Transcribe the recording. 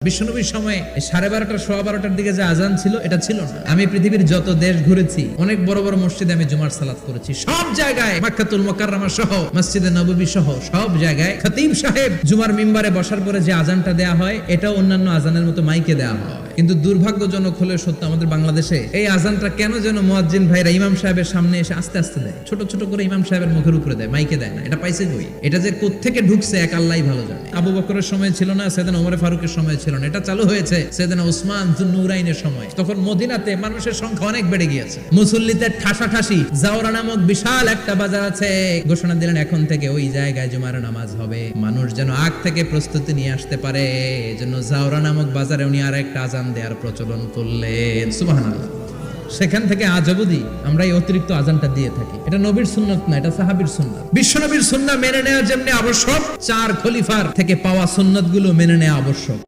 বিশ্বনবীর সময় 12:30 12:15 দিকে যে আজান ছিল এটা ছিল না। আমি পৃথিবীর যত দেশ ঘুরেছি, অনেক বড় বড় মসজিদে আমি জুমার সালাত করেছি। সব জায়গায় মক্কাতুল মুকাররমা সহ মসজিদে নববী সহ সব জায়গায় খতিব সাহেব জুমার মিম্বারে বসার পরে যে আজানটা দেয়া হয় এটা অন্যান্য আজানের মতো মাইকে দেয়া হয়। কিন্তু দুর্ভাগ্যজনক হলে সত্য, আমাদের বাংলাদেশে এই আজানটা কেন যেন মুয়াজ্জিন ভাইরা ইমাম সাহেবের সামনে এসে আস্তে আস্তে দেয়, ছোট ছোট করে ইমাম সাহেবের মুখের উপরে দেয়, মাইকে দেয় না। এটা পাইছে কই? এটা যে কোত্থেকে ঢুকছে এক আল্লাহই ভালো জানে। আবু বকরের সময় ছিল না, সাইয়েদনা ওমর ফারুকের সময় ছিল না, এটা চালু হয়েছে সাইয়েদনা উসমান যুন্নুরাইনের সময়। তখন মদিনাতে মানুষের সংখ্যা অনেক বেড়ে গিয়েছে, মুসল্লিদের ঠাসাঠাসি। জাওরা নামক বিশাল একটা বাজার আছে, ঘোষণা দিলেন এখন থেকে ওই জায়গায় জুমার নামাজ হবে। মানুষ যেন আগ থেকে প্রস্তুতি নিয়ে আসতে পারে, এজন্য জাওরা নামক বাজারে উনি আর একটা আজান দেওয়ার প্রচলন করলেন। সুবহানাল্লাহ। সেখান থেকে আজ অবধি আমরা এই অতিরিক্ত আজানটা দিয়ে থাকি। এটা নবীর সুন্নাত না, এটা সাহাবীর সুন্নাত। বিশ্ব নবীর সুন্নাহ মেনে নেওয়া যেমনি আবশ্যক, 4 খলিফার থেকে পাওয়া সুন্নাতগুলো মেনে নেওয়া আবশ্যক।